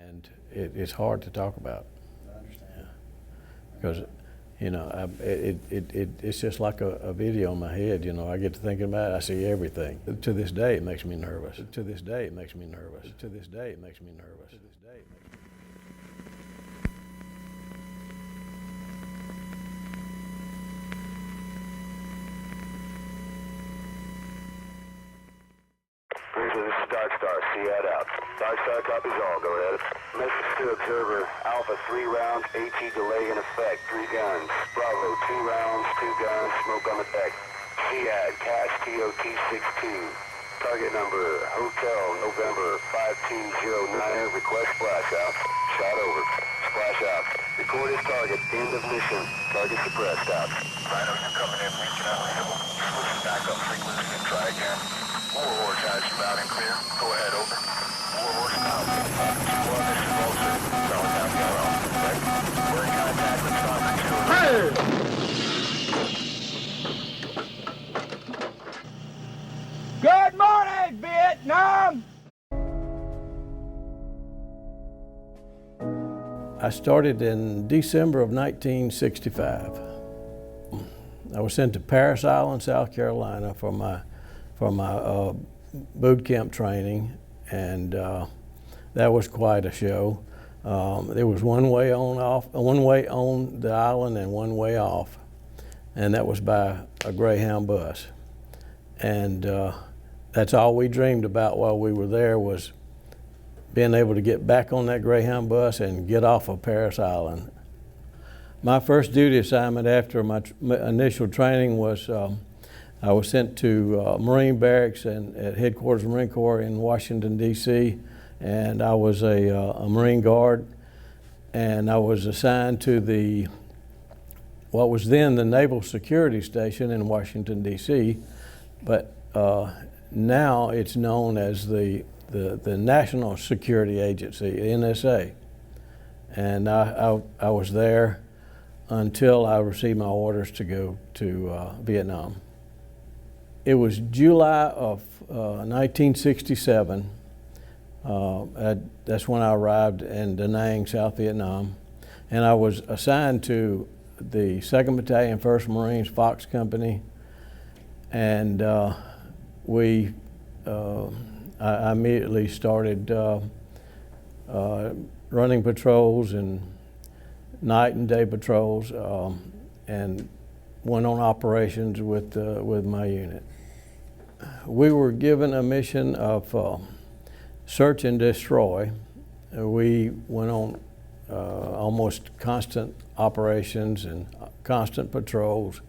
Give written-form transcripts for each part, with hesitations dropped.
and it's hard to talk about. I understand. Yeah. Because, you know, it's just like a video in my head. You know, I get to thinking about it, I see everything. To this day, it makes me nervous. To this day, it makes me nervous. To this day, it makes me nervous. To this day, it makes me Grizzly, this is Dark Star. See you out. Dark Star copies all. Go ahead. Message to Observer. Alpha, 3 rounds. AT delay in effect. 3 guns. Bravo, 2 rounds, 2 guns. Smoke on the deck. SEAD, Cash TOT 62. Target number, Hotel, November 5209. Request splash out. Shot over. Splash out. Record his target. End of mission. Target suppressed out. Rhino, you're coming in. Reaching out label. Switching back up frequency and try again. Warhorse has you loud and clear. Go ahead, over. Warhorse out. Squad mission Vulture. Solid down yellow. Right? We're in contact with Stalker 2. Good morning, Vietnam! I started in December of 1965. I was sent to Parris Island, South Carolina for my boot camp training, and that was quite a show. There was one way on the island and one way off, and that was by a Greyhound bus. And that's all we dreamed about while we were there, was being able to get back on that Greyhound bus and get off of Parris Island. My first duty assignment after my initial training was I was sent to Marine Barracks and at Headquarters of the Marine Corps in Washington, D.C., and I was a Marine Guard, and I was assigned to what was then the Naval Security Station in Washington, D.C., but now it's known as the National Security Agency, NSA. And I was there until I received my orders to go to Vietnam. It was July of 1967. That's when I arrived in Da Nang, South Vietnam. And I was assigned to the 2nd Battalion, 1st Marines Fox Company. And I immediately started running patrols and night and day patrols, and went on operations with my unit. We were given a mission of search and destroy. We went on almost constant operations and constant patrols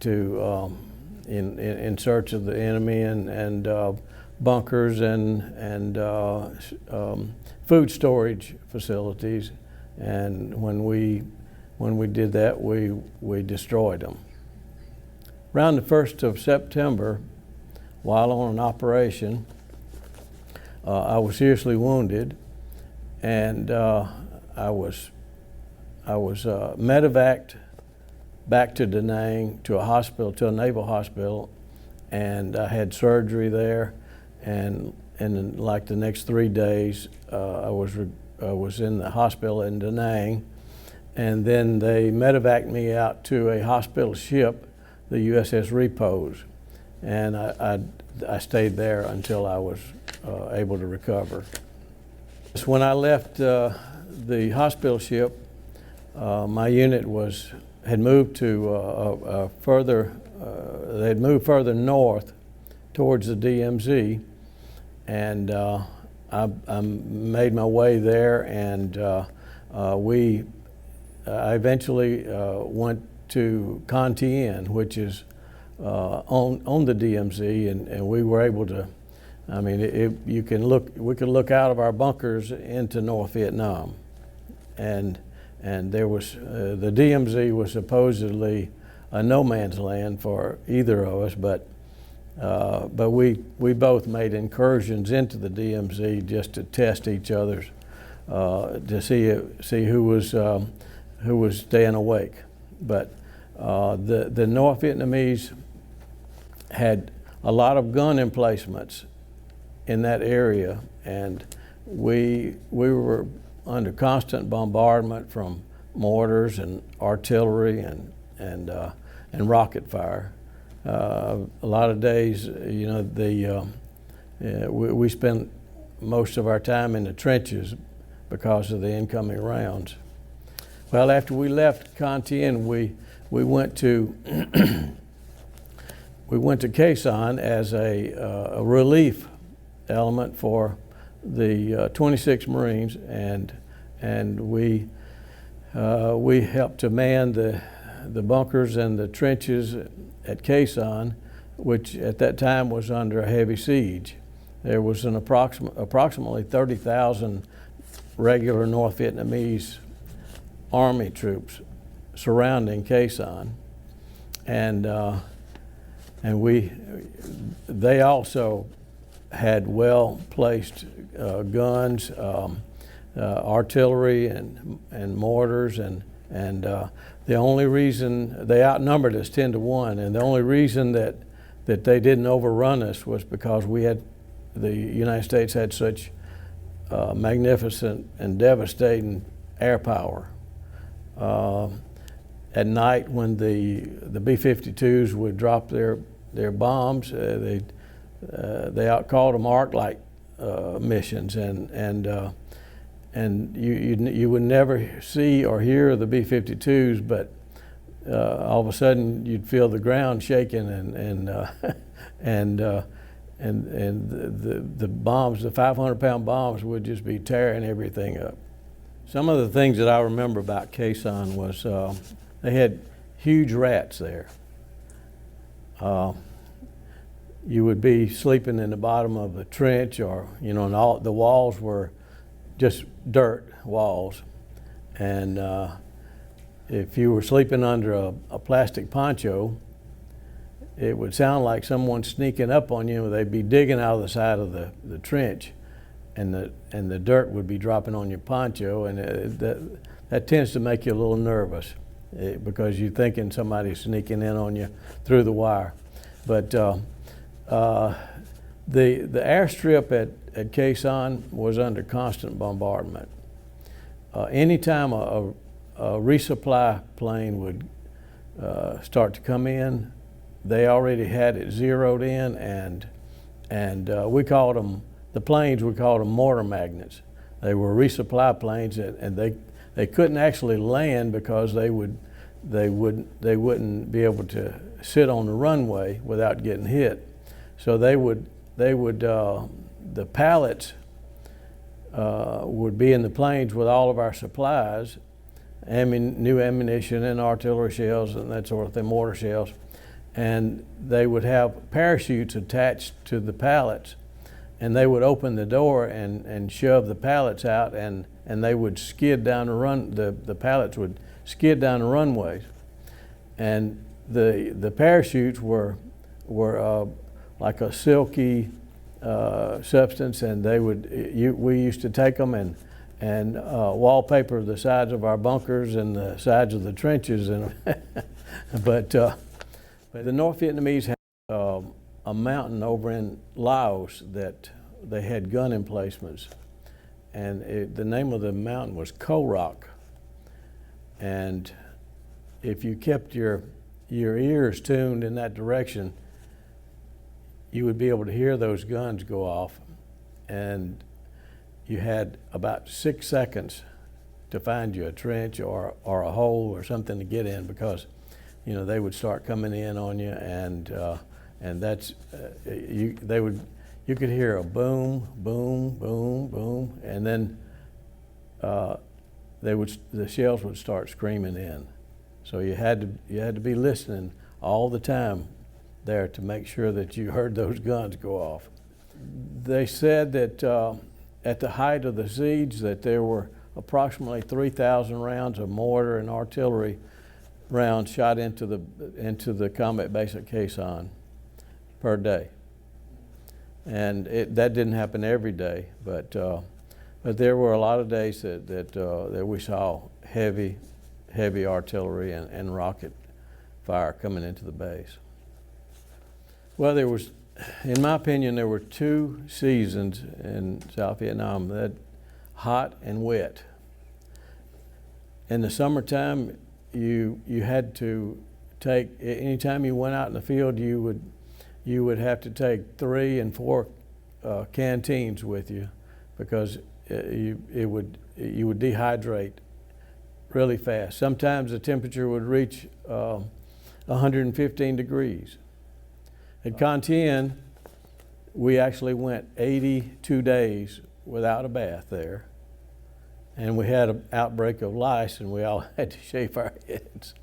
to in search of the enemy and bunkers and food storage facilities. And when we did that, we destroyed them. Around the 1st of September, while on an operation, I was seriously wounded, and I was medevaced back to Da Nang to a hospital, to a naval hospital, and I had surgery there. And in like the next 3 days, I was in the hospital in Da Nang, and then they medevaced me out to a hospital ship, the USS Repose, and I stayed there until I was able to recover. So when I left the hospital ship, my unit had moved to they had moved further north towards the DMZ, and I made my way there, and I eventually went to Con Tien, which is on the DMZ, and we were able to, I mean, we could look out of our bunkers into North Vietnam, and there was the DMZ was supposedly a no man's land for either of us, but we both made incursions into the DMZ just to test each other's, to see who was staying awake. But the North Vietnamese had a lot of gun emplacements in that area, and we were under constant bombardment from mortars and artillery and rocket fire. A lot of days, you know, we spent most of our time in the trenches because of the incoming rounds. Well, after we left Contian, we went to we went to Quezon as a relief element for the 26 Marines, and we helped to man the bunkers and the trenches at Quezon, which at that time was under a heavy siege. There was an approximately 30,000 regular North Vietnamese Army troops surrounding Quezon, and they also had well-placed guns, artillery, and mortars, and the only reason they outnumbered us 10-1, and the only reason that they didn't overrun us was because the United States had such magnificent and devastating air power. At night, when the B-52s would drop their bombs, they outcalled them arc-light missions, and you would never see or hear the B-52s, but all of a sudden you'd feel the ground shaking, and the bombs, the 500-pound bombs, would just be tearing everything up. Some of the things that I remember about Quezon was they had huge rats there. You would be sleeping in the bottom of the trench, or, you know, and all the walls were just dirt walls, and if you were sleeping under a plastic poncho, it would sound like someone sneaking up on you. They'd be digging out of the side of the trench, and the dirt would be dropping on your poncho, and that tends to make you a little nervous because you're thinking somebody's sneaking in on you through the wire. But the airstrip at Quezon was under constant bombardment. Anytime a resupply plane would start to come in, they already had it zeroed in, and we called them, the planes, we called them mortar magnets. They were resupply planes, and they couldn't actually land because they wouldn't be able to sit on the runway without getting hit. So the pallets would be in the planes with all of our supplies, new ammunition and artillery shells and that sort of thing, mortar shells, and they would have parachutes attached to the pallets, and they would open the door and shove the pallets out, and they would skid down the pallets would skid down the runways, and the parachutes were like a silky substance, and we used to take them and wallpaper the sides of our bunkers and the sides of the trenches, but the North Vietnamese had a mountain over in Laos that they had gun emplacements, and the name of the mountain was Ko Rock. And if you kept your ears tuned in that direction, you would be able to hear those guns go off, and you had about 6 seconds to find you a trench or a hole or something to get in, because you know they would start coming in on you, and that's you could hear a boom, boom, boom, boom, and then the shells would start screaming in. So you had to be listening all the time there to make sure that you heard those guns go off. They said that at the height of the siege that there were approximately 3,000 rounds of mortar and artillery rounds shot into the combat base at Quezon per day. And that didn't happen every day, but there were a lot of days that we saw heavy artillery and rocket fire coming into the base. Well, there was in my opinion, there were 2 seasons in South Vietnam, that hot and wet. In the summertime, you had to take, anytime you went out in the field, you would have to take 3 and 4 canteens with you, because you would dehydrate really fast. Sometimes the temperature would reach 115 degrees. At Con Tien, we actually went 82 days without a bath there, and we had an outbreak of lice, and we all had to shave our heads.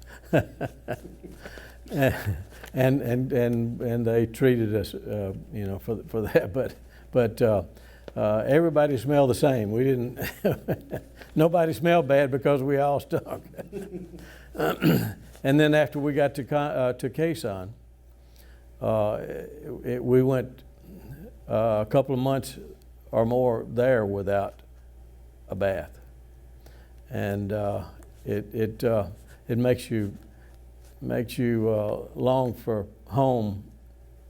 and they treated us, for that. But everybody smelled the same. We didn't. Nobody smelled bad because we all stunk. And then after we got to Khe Sanh, we went a couple of months or more there without a bath, and it makes you long for home,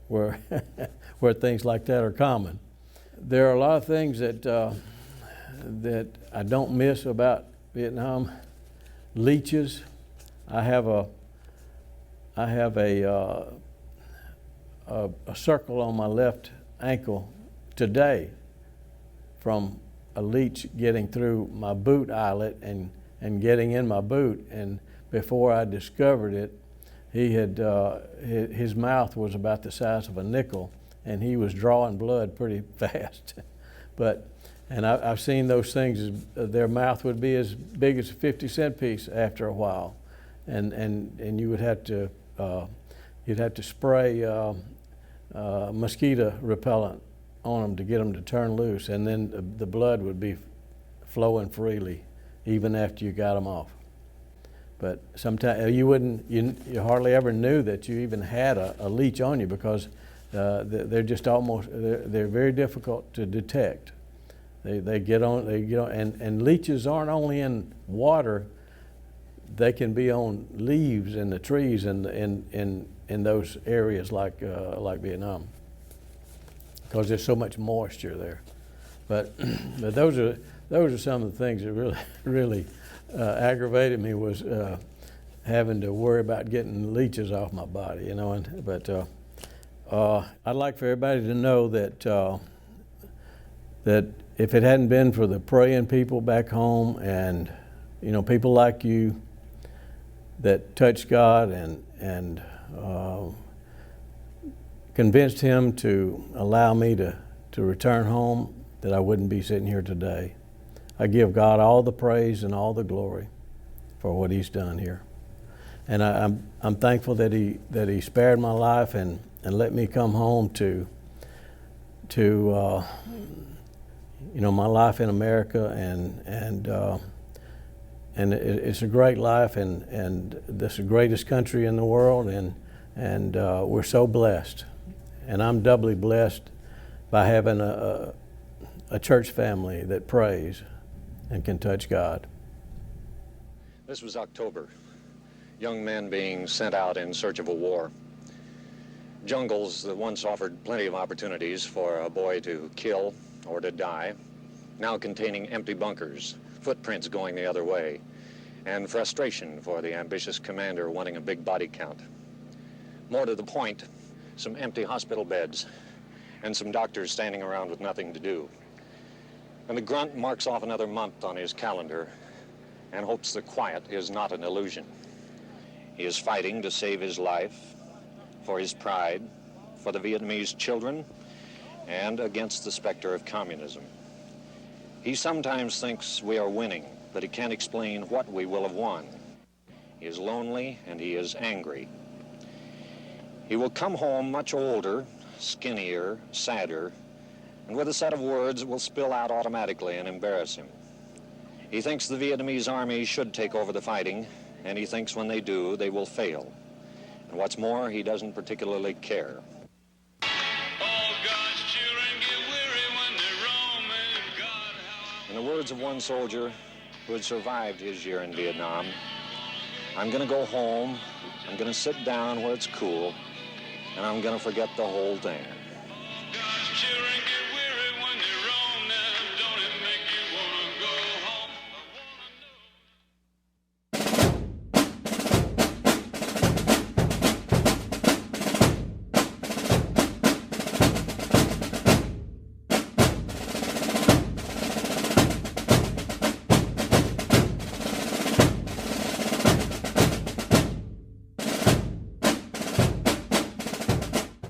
where where things like that are common. There are a lot of things that I don't miss about Vietnam. Leeches. I have a circle on my left ankle today from a leech getting through my boot eyelet and getting in my boot. And before I discovered it, he had his mouth was about the size of a nickel, and he was drawing blood pretty fast. And I've seen those things, their mouth would be as big as a 50-cent piece after a while, and you would have to you'd have to spray mosquito repellent on them to get them to turn loose, and then the blood would be flowing freely even after you got them off. But sometimes you hardly ever knew that you even had a leech on you, because they're just they're very difficult to detect. They get on, and leeches aren't only in water. They can be on leaves in the trees in those areas like Vietnam, because there's so much moisture there. But those are some of the things that really aggravated me, was having to worry about getting leeches off my body, But I'd like for everybody to know that that if it hadn't been for the praying people back home, and people like you that touched God and convinced Him to allow me to return home, that I wouldn't be sitting here today. I give God all the praise and all the glory for what He's done here, and I'm thankful that He spared my life and let me come home to my life in America, and it's a great life, and this is the greatest country in the world, and we're so blessed, and I'm doubly blessed by having a church family that prays and can touch God. This was October. Young men being sent out in search of a war. Jungles that once offered plenty of opportunities for a boy to kill or to die, now containing empty bunkers, footprints going the other way, and frustration for the ambitious commander wanting a big body count. More to the point, some empty hospital beds and some doctors standing around with nothing to do. And the grunt marks off another month on his calendar and hopes the quiet is not an illusion. He is fighting to save his life, for his pride, for the Vietnamese children, and against the specter of communism. He sometimes thinks we are winning, but he can't explain what we will have won. He is lonely and he is angry. He will come home much older, skinnier, sadder, and with a set of words will spill out automatically and embarrass him. He thinks the Vietnamese army should take over the fighting, and he thinks when they do, they will fail. And what's more, he doesn't particularly care. In the words of one soldier who had survived his year in Vietnam, I'm going to go home, I'm going to sit down where it's cool, and I'm going to forget the whole thing.